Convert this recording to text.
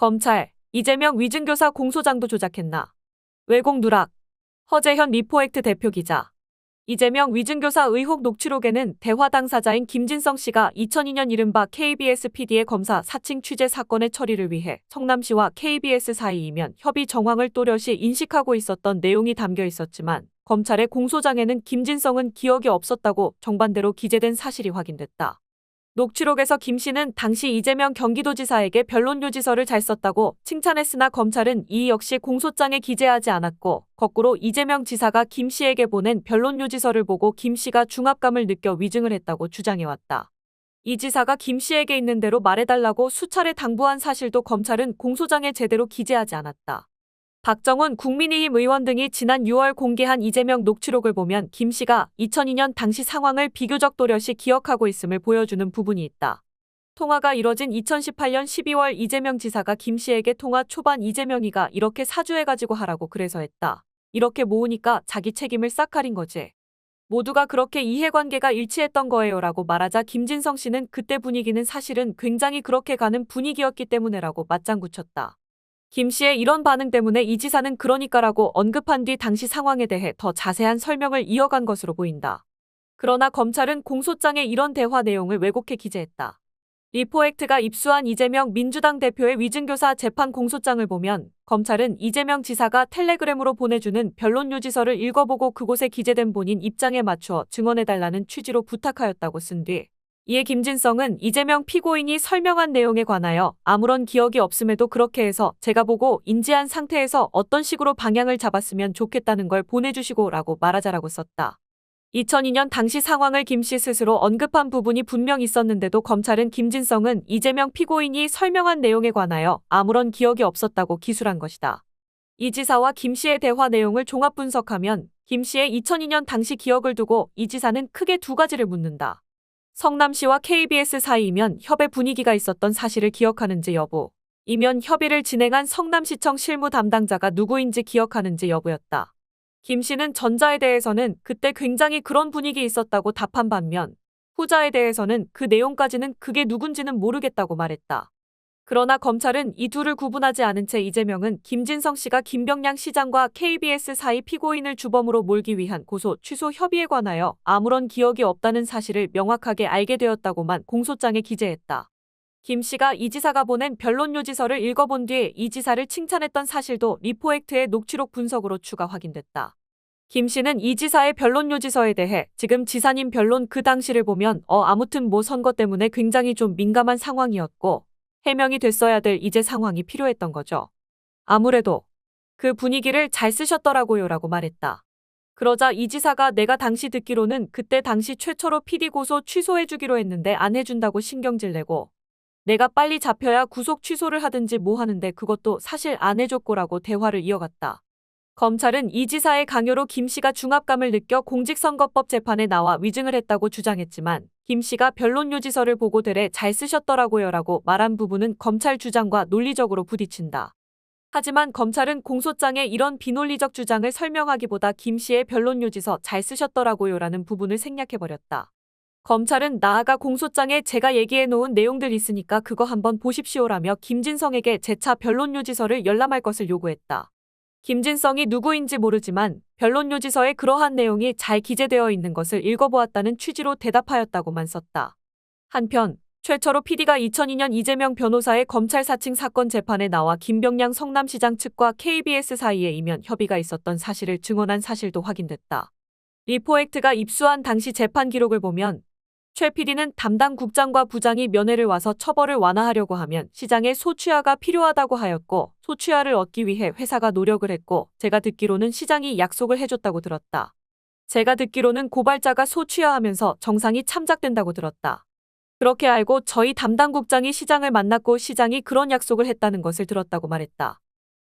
검찰, 이재명 위증교사 공소장도 조작했나? 왜곡 누락. 허재현 리포액트 대표 기자. 이재명 위증교사 의혹 녹취록에는 대화 당사자인 김진성 씨가 2002년 이른바 KBS PD의 검사 사칭 취재 사건의 처리를 위해 성남시와 KBS 사이이면 협의 정황을 또렷이 인식하고 있었던 내용이 담겨 있었지만 검찰의 공소장에는 김진성은 기억이 없었다고 정반대로 기재된 사실이 확인됐다. 녹취록에서 김 씨는 당시 이재명 경기도지사에게 변론요지서를 잘 썼다고 칭찬했으나 검찰은 이 역시 공소장에 기재하지 않았고 거꾸로 이재명 지사가 김 씨에게 보낸 변론요지서를 보고 김 씨가 중압감을 느껴 위증을 했다고 주장해왔다. 이 지사가 김 씨에게 있는 대로 말해달라고 수차례 당부한 사실도 검찰은 공소장에 제대로 기재하지 않았다. 박정훈 국민의힘 의원 등이 지난 6월 공개한 이재명 녹취록을 보면 김 씨가 2002년 당시 상황을 비교적 또렷이 기억하고 있음을 보여주는 부분이 있다. 통화가 이뤄진 2018년 12월 이재명 지사가 김 씨에게 통화 초반 이재명이가 이렇게 사주해가지고 하라고 그래서 했다. 이렇게 모으니까 자기 책임을 싹 가린 거지. 모두가 그렇게 이해관계가 일치했던 거예요 라고 말하자 김진성 씨는 그때 분위기는 사실은 굉장히 그렇게 가는 분위기였기 때문에라고 맞장구 쳤다. 김 씨의 이런 반응 때문에 이 지사는 그러니까라고 언급한 뒤 당시 상황에 대해 더 자세한 설명을 이어간 것으로 보인다. 그러나 검찰은 공소장에 이런 대화 내용을 왜곡해 기재했다. 리포액트가 입수한 이재명 민주당 대표의 위증교사 재판 공소장을 보면 검찰은 이재명 지사가 텔레그램으로 보내주는 변론요지서를 읽어보고 그곳에 기재된 본인 입장에 맞추어 증언해달라는 취지로 부탁하였다고 쓴 뒤 이에 김진성은 이재명 피고인이 설명한 내용에 관하여 아무런 기억이 없음에도 그렇게 해서 제가 보고 인지한 상태에서 어떤 식으로 방향을 잡았으면 좋겠다는 걸 보내주시고 라고 말하자라고 썼다. 2002년 당시 상황을 김 씨 스스로 언급한 부분이 분명 있었는데도 검찰은 김진성은 이재명 피고인이 설명한 내용에 관하여 아무런 기억이 없었다고 기술한 것이다. 이 지사와 김 씨의 대화 내용을 종합 분석하면 김 씨의 2002년 당시 기억을 두고 이 지사는 크게 두 가지를 묻는다. 성남시와 KBS 사이이면 협의 분위기가 있었던 사실을 기억하는지 여부, 이면 협의를 진행한 성남시청 실무 담당자가 누구인지 기억하는지 여부였다. 김 씨는 전자에 대해서는 그때 굉장히 그런 분위기 있었다고 답한 반면 후자에 대해서는 그 내용까지는 그게 누군지는 모르겠다고 말했다. 그러나 검찰은 이 둘을 구분하지 않은 채 이재명은 김진성 씨가 김병량 시장과 KBS 사이 피고인을 주범으로 몰기 위한 고소, 취소 협의에 관하여 아무런 기억이 없다는 사실을 명확하게 알게 되었다고만 공소장에 기재했다. 김 씨가 이 지사가 보낸 변론요지서를 읽어본 뒤에 이 지사를 칭찬했던 사실도 리포액트의 녹취록 분석으로 추가 확인됐다. 김 씨는 이 지사의 변론요지서에 대해 지금 지사님 변론 그 당시를 보면 아무튼 뭐 선거 때문에 굉장히 좀 민감한 상황이었고 해명이 됐어야 될 이제 상황이 필요했던 거죠. 아무래도 그 분위기를 잘 쓰셨더라고요 라고 말했다. 그러자 이 지사가 내가 당시 듣기로는 그때 당시 최초로 PD 고소 취소해주기로 했는데 안 해준다고 신경질 내고 내가 빨리 잡혀야 구속 취소를 하든지 뭐 하는데 그것도 사실 안 해줬고라고 대화를 이어갔다. 검찰은 이 지사의 강요로 김 씨가 중압감을 느껴 공직선거법 재판에 나와 위증을 했다고 주장했지만 김 씨가 변론요지서를 보고 되레 잘 쓰셨더라고요 라고 말한 부분은 검찰 주장과 논리적으로 부딪힌다. 하지만 검찰은 공소장에 이런 비논리적 주장을 설명하기보다 김 씨의 변론요지서 잘 쓰셨더라고요 라는 부분을 생략해버렸다. 검찰은 나아가 공소장에 제가 얘기해놓은 내용들 있으니까 그거 한번 보십시오라며 김진성에게 재차 변론요지서를 열람할 것을 요구했다. 김진성이 누구인지 모르지만 변론요지서에 그러한 내용이 잘 기재되어 있는 것을 읽어보았다는 취지로 대답하였다고만 썼다. 한편 최철호 PD가 2002년 이재명 변호사의 검찰 사칭 사건 재판에 나와 김병량 성남시장 측과 KBS 사이에 이면 협의가 있었던 사실을 증언한 사실도 확인됐다. 리포액트가 입수한 당시 재판 기록을 보면 최 PD는 담당 국장과 부장이 면회를 와서 처벌을 완화하려고 하면 시장의 소취하가 필요하다고 하였고 소취하를 얻기 위해 회사가 노력을 했고 제가 듣기로는 시장이 약속을 해줬다고 들었다. 제가 듣기로는 고발자가 소취하하면서 정상이 참작된다고 들었다. 그렇게 알고 저희 담당 국장이 시장을 만났고 시장이 그런 약속을 했다는 것을 들었다고 말했다.